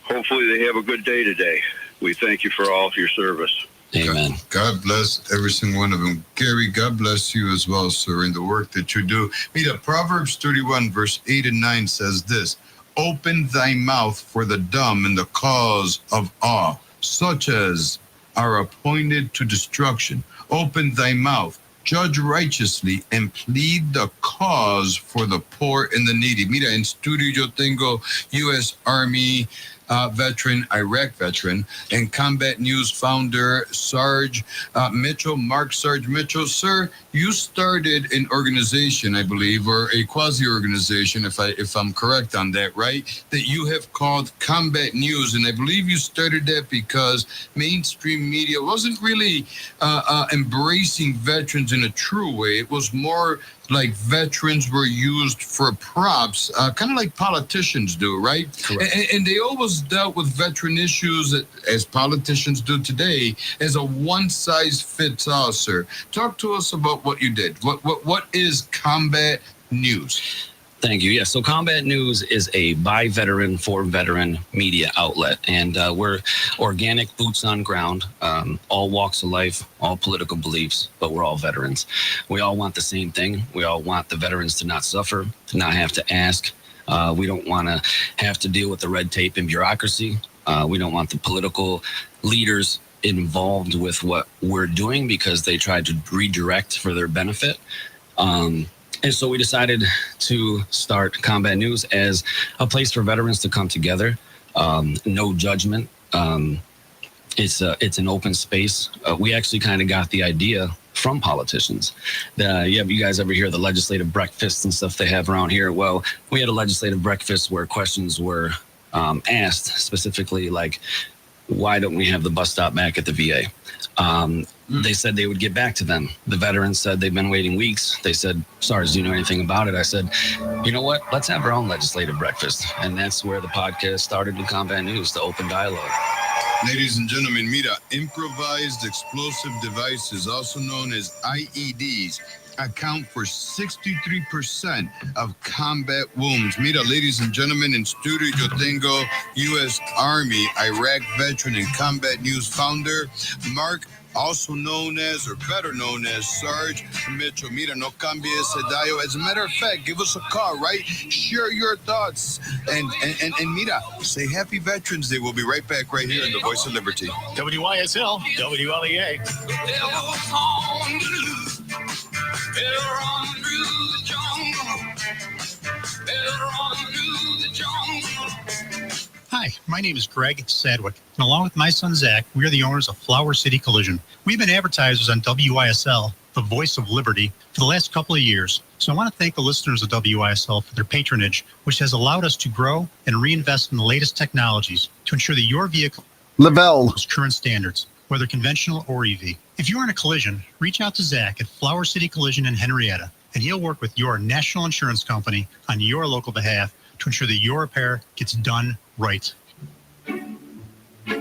hopefully they have a good day today. We thank you for all of your service. Amen. God bless every single one of them. Gary, God bless you as well, sir, in the work that you do. Proverbs 31 verse 8 and 9 says this: open thy mouth for the dumb in the cause of awe, such as are appointed to destruction. Open thy mouth, judge righteously, and plead the cause for the poor and the needy. En studio yo tengo U.S. Army veteran, Iraq veteran, and Combat News founder Sarge Mitchell, Sarge Mitchell. Sir, you started an organization, I believe, or a quasi-organization, if I'm correct on that, right? That you have called Combat News, and I believe you started that because mainstream media wasn't really embracing veterans in a true way. It was more like veterans were used for props, kind of like politicians do, right? Correct. And they always dealt with veteran issues, as politicians do today, as a one-size-fits-all, sir. Talk to us about what you did. What is Combat News? Thank you. Yeah, so Combat News is a by veteran for veteran media outlet, and we're organic, boots on ground, all walks of life, all political beliefs, but we're all veterans. We all want the same thing. We all want the veterans to not suffer, to not have to ask. We don't want to have to deal with the red tape and bureaucracy. We don't want the political leaders involved with what we're doing because they tried to redirect for their benefit. And so we decided to start Combat News as a place for veterans to come together. No judgment. It's an open space. We actually kind of got the idea from politicians. You guys ever hear the legislative breakfasts and stuff they have around here? Well, we had a legislative breakfast where questions were asked, specifically like, why don't we have the bus stop back at the VA? They said they would get back to them. The veterans said they've been waiting weeks. They said, Sarge, do you know anything about it? I said, you know what? Let's have our own legislative breakfast. And that's where the podcast started with Combat News, the open dialogue. Ladies and gentlemen, improvised explosive devices, also known as IEDs, account for 63% of combat wounds. Ladies and gentlemen, in studio yo tengo U.S. Army, Iraq veteran, and Combat News founder, Mark, also known as, or better known as, Sarge Mitchell. No cambie ese dial. As a matter of fact, give us a call, right? Share your thoughts. And say Happy Veterans Day. We'll be right back right here in the Voice of Liberty. WYSL, WLEA. Hi, my name is Greg Sadwick, and along with my son Zach, we are the owners of Flower City Collision. We've been advertisers on WYSL, the voice of liberty, for the last couple of years. So I want to thank the listeners of WYSL for their patronage, which has allowed us to grow and reinvest in the latest technologies to ensure that your vehicle meets current standards, whether conventional or EV. If you're in a collision, reach out to Zach at Flower City Collision in Henrietta, and he'll work with your national insurance company on your local behalf to ensure that your repair gets done right.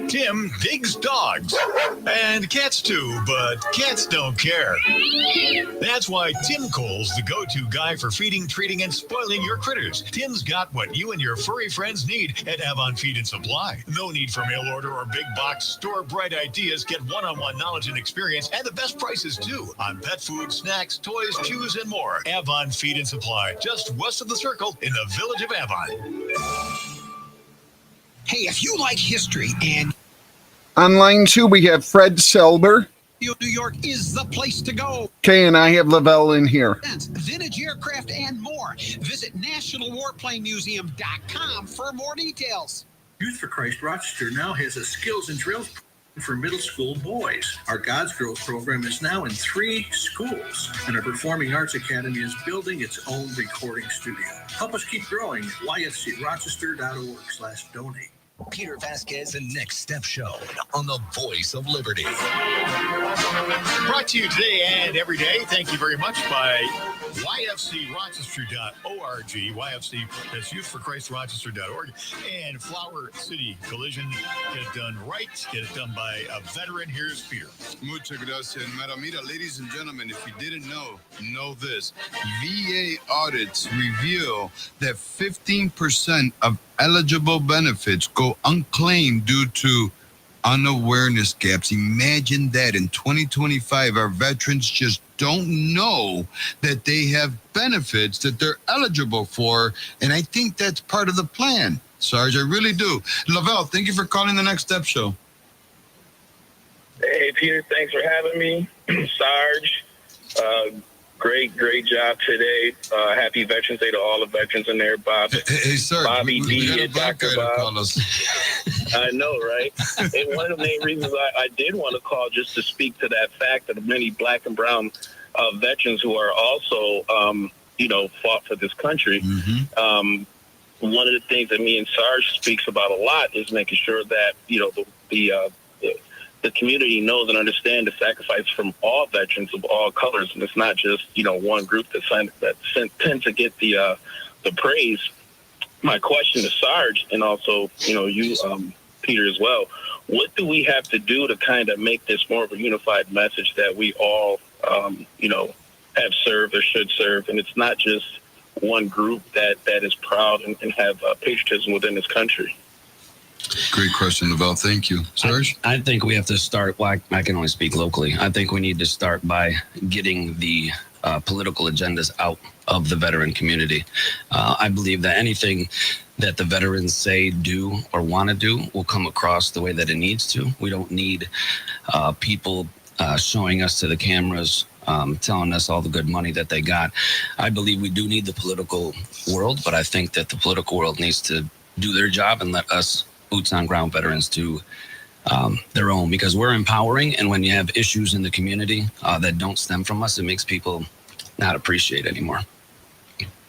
Tim digs dogs. And cats too, but cats don't care. That's why Tim Cole's the go-to guy for feeding, treating, and spoiling your critters. Tim's got what you and your furry friends need at Avon Feed and Supply. No need for mail order or big box. Store bright ideas, get one-on-one knowledge and experience, and the best prices too on pet food, snacks, toys, chews, and more. Avon Feed and Supply, just west of the Circle in the village of Avon. Hey, if you like history and on line 2, we have Fred Selber. New York is the place to go. Okay, and I have Lavelle in here. Vintage aircraft and more. Visit NationalWarplaneMuseum.com for more details. Youth for Christ Rochester now has a skills and drills for middle school boys. Our God's Girls program is now in 3 schools, and our Performing Arts Academy is building its own recording studio. Help us keep growing. YFCRochester.org/donate. Peter Vasquez and Next Step Show on the Voice of Liberty. Brought to you today and every day, thank you very much, by YFCRochester.org. YFC, that's Youth for Christ Rochester.org. And Flower City Collision. Get it done right. Get it done by a veteran. Here's Peter. Muchas gracias, Mira, ladies and gentlemen, if you didn't know this. VA audits reveal that 15% of eligible benefits go unclaimed due to unawareness gaps. Imagine that in 2025, our veterans just don't know that they have benefits that they're eligible for. And I think that's part of the plan, Sarge. I really do. Lavelle, thank you for calling the Next Step Show. Hey, Peter, thanks for having me. Sarge, great job today. Happy Veterans Day to all the veterans in there. Bob, hey, Sarge, Bobby we D, and Dr. Bob. I know, right? And one of the main reasons I did want to call just to speak to that fact that many black and brown veterans who are also, fought for this country. Mm-hmm. One of the things that me and Sarge speaks about a lot is making sure that, the community knows and understands the sacrifice from all veterans of all colors, and it's not just one group that tend to get the praise. My question to Sarge, and also you, Peter, as well. What do we have to do to kind of make this more of a unified message that we all have served or should serve, and it's not just one group that is proud and have patriotism within this country? Great question, Lavelle. Thank you. Sarge? I think we have to start, I can only speak locally. I think we need to start by getting the political agendas out of the veteran community. I believe that anything that the veterans say, do, or want to do will come across the way that it needs to. We don't need people showing us to the cameras, telling us all the good money that they got. I believe we do need the political world, but I think that the political world needs to do their job and let us boots on ground veterans do their own, because we're empowering. And when you have issues in the community that don't stem from us, it makes people not appreciate anymore.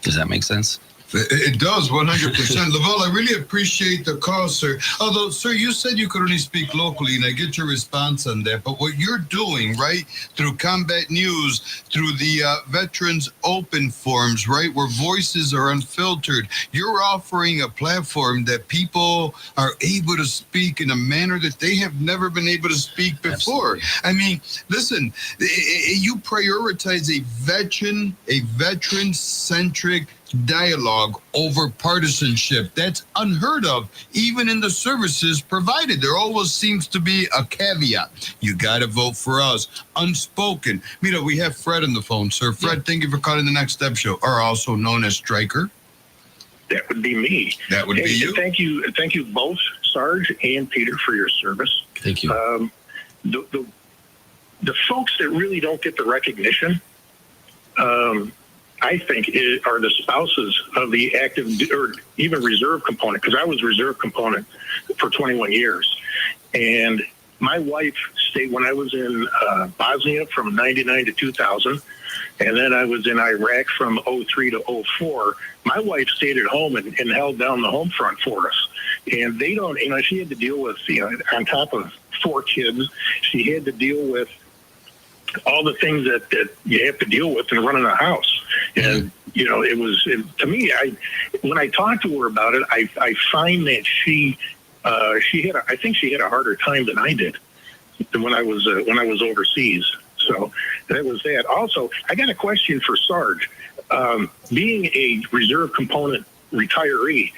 Does that make sense? It does, 100%. Lavelle, I really appreciate the call, sir. Although, sir, you said you could only speak locally, and I get your response on that. But what you're doing, right, through Combat News, through the Veterans Open forums, right, where voices are unfiltered, you're offering a platform that people are able to speak in a manner that they have never been able to speak before. Absolutely. I mean, listen, you prioritize a veteran-centric dialogue over partisanship. That's unheard of, even in the services provided. There always seems to be a caveat. You got to vote for us. Unspoken. We have Fred on the phone, sir. Fred, thank you for calling the Next Step Show, or also known as Stryker. That would be me. That would be you. Thank you both, Sarge and Peter, for your service. Thank you. The folks that really don't get the recognition, I think, are the spouses of the active or even reserve component, because I was reserve component for 21 years. And My wife stayed when I was in Bosnia from 99 to 2000, and then I was in Iraq from 03 to 04. My wife stayed at home and held down the home front for us. And they don't, she had to deal with, on top of 4 kids, she had to deal with all the things that you have to deal with in running a house. And, to me, when I talked to her about it, I find that I think she had a harder time than I did when I was overseas. So that was that. Also, I got a question for Sarge. Being a reserve component retiree,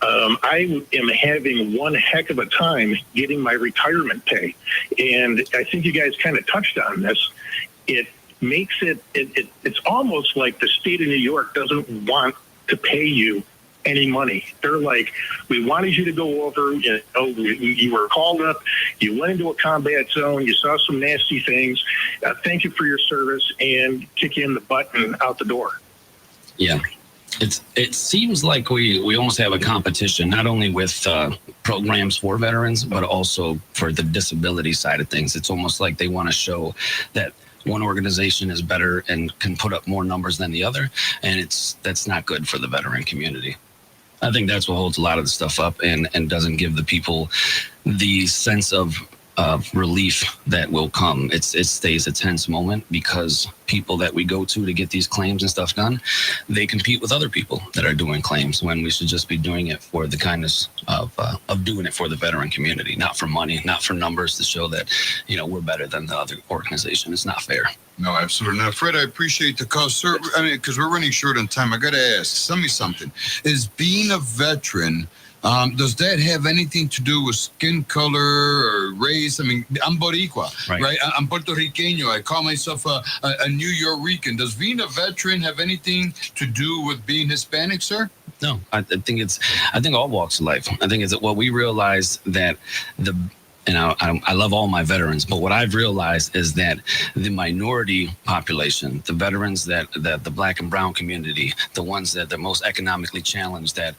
I am having one heck of a time getting my retirement pay. And I think you guys kind of touched on this. It makes it's almost like the state of New York doesn't want to pay you any money. They're like, we wanted you to go over, you were called up, you went into a combat zone, you saw some nasty things, thank you for your service, and kick you in the butt and out the door. Yeah. It seems like we almost have a competition, not only with programs for veterans, but also for the disability side of things. It's almost like they want to show that one organization is better and can put up more numbers than the other, and that's not good for the veteran community. I think that's what holds a lot of the stuff up and doesn't give the people the sense of relief that will come. It stays a tense moment because people that we go to get these claims and stuff done, they compete with other people that are doing claims when we should just be doing it for the kindness of doing it for the veteran community, not for money, not for numbers to show that, we're better than the other organization. It's not fair. No, absolutely not. Fred, I appreciate the call, sir. I mean, because we're running short on time. I got to ask, tell me something. Is being a veteran, does that have anything to do with skin color or race? I mean, I'm Boricua, right? I'm Puerto Riqueño. I call myself a New Yorican. Does being a veteran have anything to do with being Hispanic, sir? No, I think all walks of life. I think it's what we realize that I love all my veterans, but what I've realized is that the minority population, the veterans that the Black and brown community, the ones that are most economically challenged, that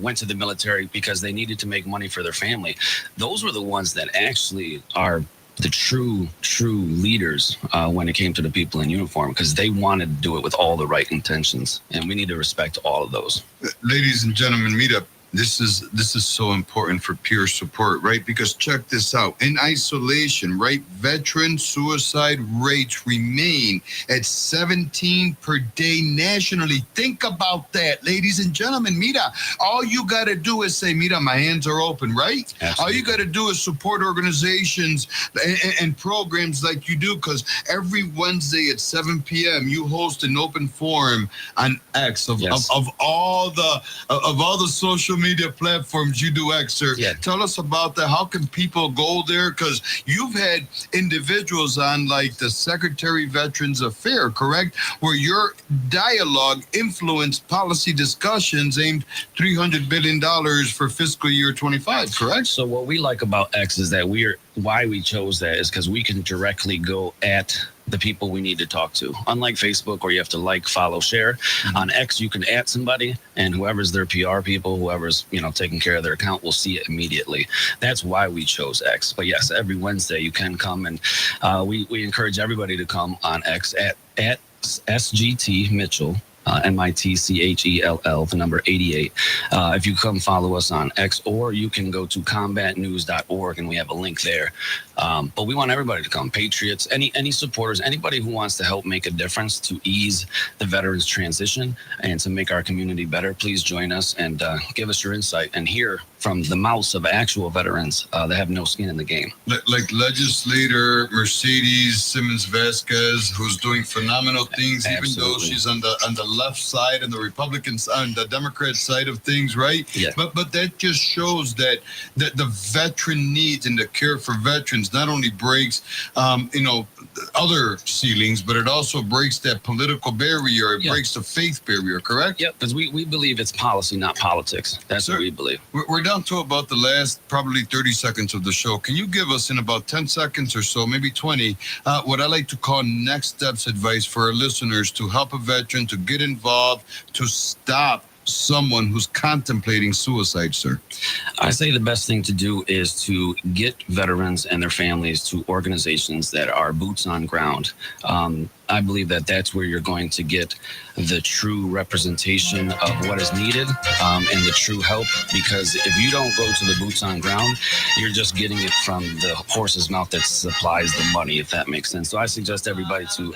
went to the military because they needed to make money for their family, those were the ones that actually are the true leaders when it came to the people in uniform, because they wanted to do it with all the right intentions, and we need to respect all of those. Ladies and gentlemen, meet up. This is so important for peer support, right? Because check this out. In isolation, right, veteran suicide rates remain at 17 per day nationally. Think about that, ladies and gentlemen. Mira, all you got to do is say, mira, my hands are open, right? Absolutely. All you got to do is support organizations and programs like you do, because every Wednesday at 7 p.m. you host an open forum on X of all the social media platforms. You do X, sir. Yeah. Tell us about that. How can people go there? Because you've had individuals on, like the Secretary Veterans Affairs, correct? Where your dialogue influenced policy discussions aimed $300 billion for fiscal year 25, correct? So what we like about X is that why we chose that is because we can directly go at the people we need to talk to. Unlike Facebook, where you have to like, follow, share, on X you can add somebody, and whoever's their PR people, whoever's taking care of their account, will see it immediately. That's why we chose X. But yes, every Wednesday you can come, and we encourage everybody to come on X at SGT Mitchell. MITCHELL, the number 88. If you come follow us on X, or you can go to combatnews.org, and we have a link there. But we want everybody to come. Patriots, any supporters, anybody who wants to help make a difference to ease the veterans transition and to make our community better, please join us and give us your insight and hear from the mouths of actual veterans that have no skin in the game. Like legislator Mercedes Simmons Vasquez, who's doing phenomenal things, even though she's on the left side and the Republican side and the Democrat side of things, right? Yeah. But that just shows that the veteran needs and the care for veterans not only breaks other ceilings, but it also breaks that political barrier. It breaks the faith barrier, correct? Yep, because we believe it's policy, not politics. That's what we believe. We're down to about the last probably 30 seconds of the show. Can you give us in about 10 seconds or so, maybe 20, what I like to call next steps advice for our listeners to help a veteran to get involved, to stop someone who's contemplating suicide, sir? I say the best thing to do is to get veterans and their families to organizations that are boots on ground. I believe that that's where you're going to get the true representation of what is needed and the true help. Because if you don't go to the boots on ground, you're just getting it from the horse's mouth that supplies the money, if that makes sense. So I suggest everybody to,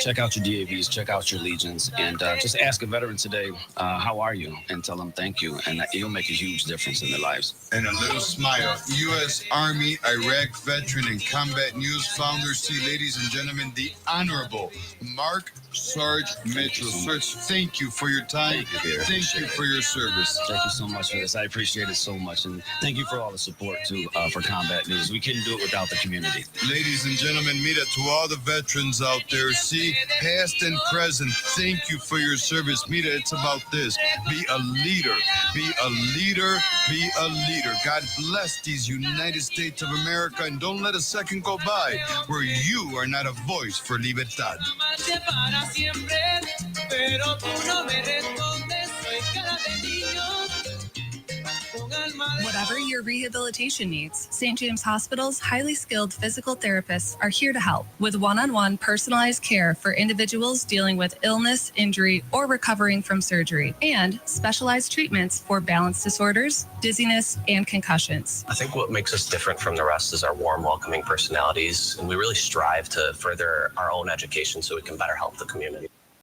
check out your DAVs, check out your Legions, and just ask a veteran today, how are you? And tell them thank you. And it'll make a huge difference in their lives. And a little smile. U.S. Army, Iraq veteran, and Combat News founder. See, ladies and gentlemen, the Honorable Mark Sarge Mitchell. Sarge, thank you for your time. Thank you for your service. Thank you so much for this. I appreciate it so much. And thank you for all the support, too, for Combat News. We couldn't do it without the community. Ladies and gentlemen, Mira, to all the veterans out there, see, past and present, thank you for your service. Mira, it's about this. Be a leader. Be a leader. Be a leader. God bless these United States of America, and don't let a second go by where you are not a voice for libertad. Whatever your rehabilitation needs, St. James Hospital's highly skilled physical therapists are here to help with one-on-one personalized care for individuals dealing with illness, injury, or recovering from surgery, and specialized treatments for balance disorders, dizziness, and concussions. I think what makes us different from the rest is our warm, welcoming personalities, and we really strive to further our own education so we can better help the community.